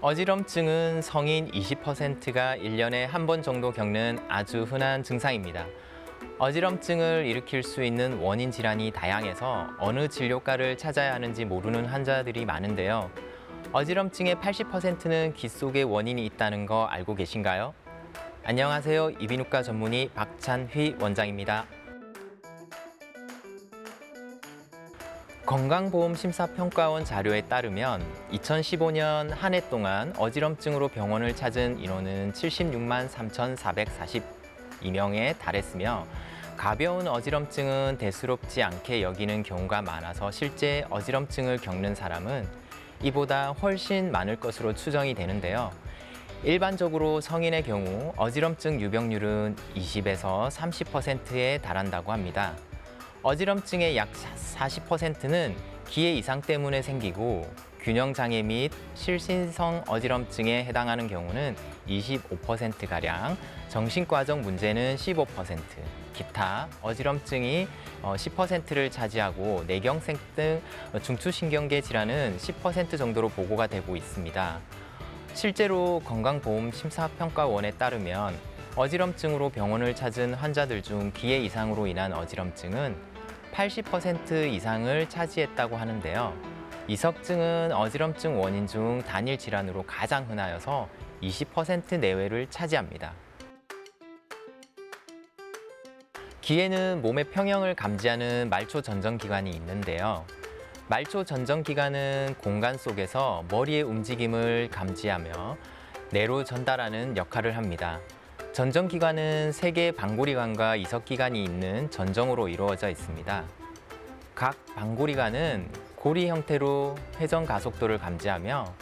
어지럼증은 성인 20%가 1년에 한 번 정도 겪는 아주 흔한 증상입니다. 어지럼증을 일으킬 수 있는 원인 질환이 다양해서 어느 진료과를 찾아야 하는지 모르는 환자들이 많은데요. 어지럼증의 80%는 귀 속에 원인이 있다는 거 알고 계신가요? 안녕하세요. 이비인후과 전문의 박찬휘 원장입니다. 건강보험심사평가원 자료에 따르면 2015년 한 해 동안 어지럼증으로 병원을 찾은 인원은 76만 3,442명에 달했으며 가벼운 어지럼증은 대수롭지 않게 여기는 경우가 많아서 실제 어지럼증을 겪는 사람은 이보다 훨씬 많을 것으로 추정이 되는데요. 일반적으로 성인의 경우 어지럼증 유병률은 20에서 30%에 달한다고 합니다. 어지럼증의 약 40%는 기회 이상 때문에 생기고 균형장애 및 실신성 어지럼증에 해당하는 경우는 25%가량, 정신과적 문제는 15%, 기타 어지럼증이 10%를 차지하고 뇌경색 등 중추신경계 질환은 10% 정도로 보고가 되고 있습니다. 실제로 건강보험심사평가원에 따르면 어지럼증으로 병원을 찾은 환자들 중 기회 이상으로 인한 어지럼증은 80% 이상을 차지했다고 하는데요. 이석증은 어지럼증 원인 중 단일 질환으로 가장 흔하여서 20% 내외를 차지합니다. 귀에는 몸의 평형을 감지하는 말초 전정기관이 있는데요. 말초 전정기관은 공간 속에서 머리의 움직임을 감지하며 뇌로 전달하는 역할을 합니다. 전정기관은 3개의 방골이관과 이석기관이 있는 전정으로 이루어져 있습니다. 각 방골이관은 고리 형태로 회전 가속도를 감지하며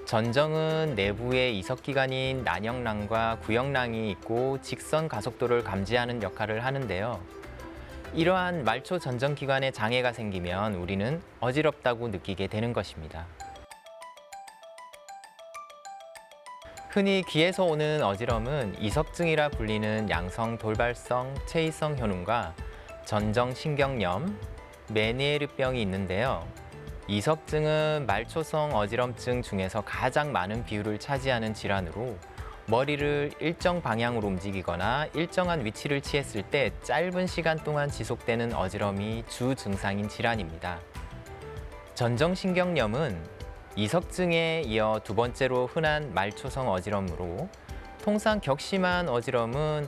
전정은 내부에 이석기관인 난형랑과 구형랑이 있고 직선 가속도를 감지하는 역할을 하는데요. 이러한 말초 전정기관에 장애가 생기면 우리는 어지럽다고 느끼게 되는 것입니다. 흔히 귀에서 오는 어지럼은 이석증이라 불리는 양성 돌발성 체위성 현움과 전정신경염, 메니에르병이 있는데요. 이석증은 말초성 어지럼증 중에서 가장 많은 비율을 차지하는 질환으로 머리를 일정 방향으로 움직이거나 일정한 위치를 취했을 때 짧은 시간 동안 지속되는 어지럼이 주 증상인 질환입니다. 전정신경염은 이석증에 이어 두 번째로 흔한 말초성 어지럼으로 통상 격심한 어지럼은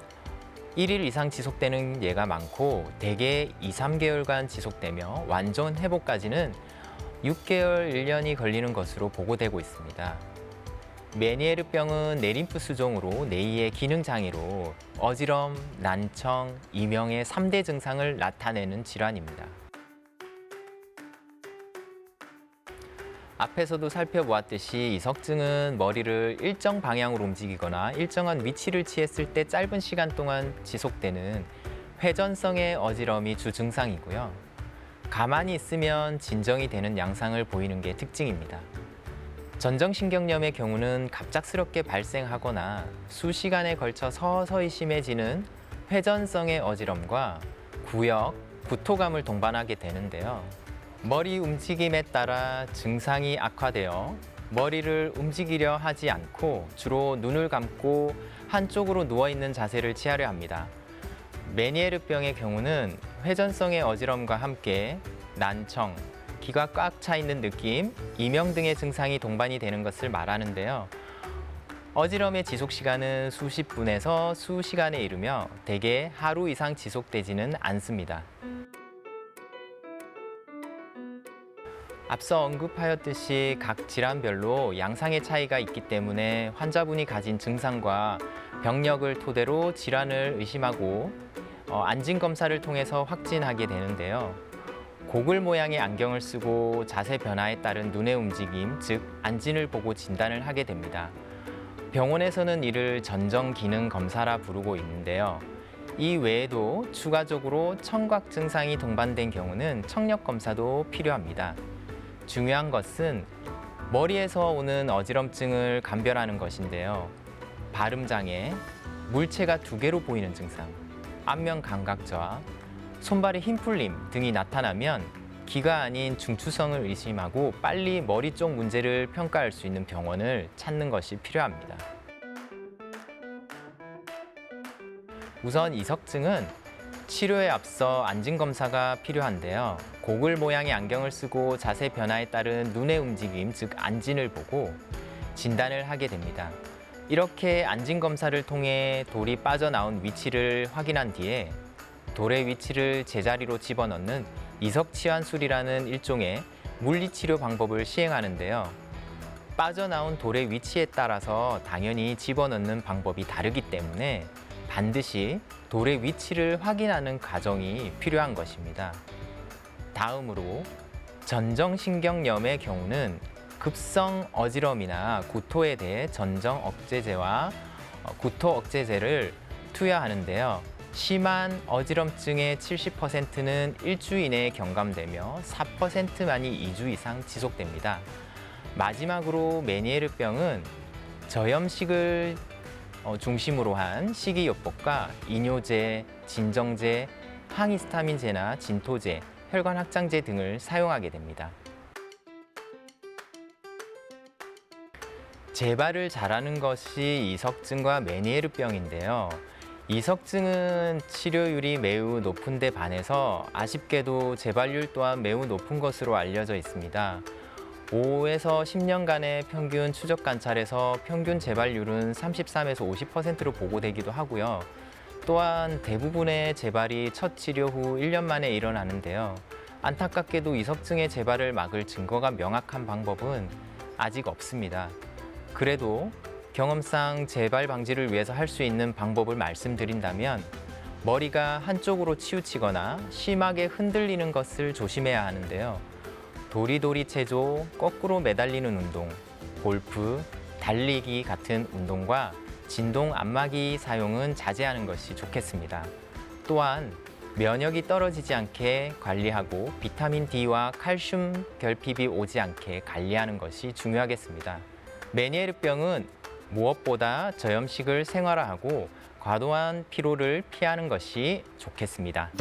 1일 이상 지속되는 예가 많고 대개 2~3개월간 지속되며 완전 회복까지는 6개월, 1년이 걸리는 것으로 보고되고 있습니다. 메니에르병은 뇌림프 수종으로 뇌의 기능 장애로 어지럼, 난청, 이명의 3대 증상을 나타내는 질환입니다. 앞에서도 살펴보았듯이 이석증은 머리를 일정 방향으로 움직이거나 일정한 위치를 취했을 때 짧은 시간 동안 지속되는 회전성의 어지럼이 주 증상이고요. 가만히 있으면 진정이 되는 양상을 보이는 게 특징입니다. 전정신경염의 경우는 갑작스럽게 발생하거나 수시간에 걸쳐 서서히 심해지는 회전성의 어지럼과 구역, 구토감을 동반하게 되는데요. 머리 움직임에 따라 증상이 악화되어 머리를 움직이려 하지 않고 주로 눈을 감고 한쪽으로 누워있는 자세를 취하려 합니다. 메니에르병의 경우는 회전성의 어지럼과 함께 난청, 귀가 꽉 차 있는 느낌, 이명 등의 증상이 동반이 되는 것을 말하는데요. 어지럼의 지속 시간은 수십 분에서 수시간에 이르며 대개 하루 이상 지속되지는 않습니다. 앞서 언급하였듯이 각 질환별로 양상의 차이가 있기 때문에 환자분이 가진 증상과 병력을 토대로 질환을 의심하고 안진 검사를 통해서 확진하게 되는데요. 고글 모양의 안경을 쓰고 자세 변화에 따른 눈의 움직임, 즉 안진을 보고 진단을 하게 됩니다. 병원에서는 이를 전정 기능 검사라 부르고 있는데요. 이 외에도 추가적으로 청각 증상이 동반된 경우는 청력 검사도 필요합니다. 중요한 것은 머리에서 오는 어지럼증을 감별하는 것인데요. 발음장애, 물체가 2개로 보이는 증상, 안면 감각 저하, 손발의 힘 풀림 등이 나타나면 기가 아닌 중추성을 의심하고 빨리 머리 쪽 문제를 평가할 수 있는 병원을 찾는 것이 필요합니다. 우선 이석증은 치료에 앞서 안진검사가 필요한데요. 고글 모양의 안경을 쓰고 자세 변화에 따른 눈의 움직임, 즉 안진을 보고 진단을 하게 됩니다. 이렇게 안진검사를 통해 돌이 빠져나온 위치를 확인한 뒤에 돌의 위치를 제자리로 집어넣는 이석치환술이라는 일종의 물리치료 방법을 시행하는데요. 빠져나온 돌의 위치에 따라서 당연히 집어넣는 방법이 다르기 때문에 반드시 돌의 위치를 확인하는 과정이 필요한 것입니다. 다음으로 전정신경염의 경우는 급성 어지럼이나 구토에 대해 전정 억제제와 구토 억제제를 투여하는데요. 심한 어지럼증의 70%는 일주 이내에 경감되며 4%만이 2주 이상 지속됩니다. 마지막으로 메니에르병은 저염식을 중심으로 한 식이요법과 이뇨제, 진정제, 항히스타민제나 진토제, 혈관 확장제 등을 사용하게 됩니다. 재발을 잘하는 것이 이석증과 메니에르병인데요. 이석증은 치료율이 매우 높은 데 반해서 아쉽게도 재발률 또한 매우 높은 것으로 알려져 있습니다. 5에서 10년간의 평균 추적 관찰에서 평균 재발률은 33에서 50%로 보고되기도 하고요. 또한 대부분의 재발이 첫 치료 후 1년 만에 일어나는데요. 안타깝게도 이석증의 재발을 막을 증거가 명확한 방법은 아직 없습니다. 그래도 경험상 재발 방지를 위해서 할 수 있는 방법을 말씀드린다면 머리가 한쪽으로 치우치거나 심하게 흔들리는 것을 조심해야 하는데요. 도리도리 체조, 거꾸로 매달리는 운동, 골프, 달리기 같은 운동과 진동 안마기 사용은 자제하는 것이 좋겠습니다. 또한 면역이 떨어지지 않게 관리하고 비타민 D와 칼슘 결핍이 오지 않게 관리하는 것이 중요하겠습니다. 메니에르병은 무엇보다 저염식을 생활화하고 과도한 피로를 피하는 것이 좋겠습니다.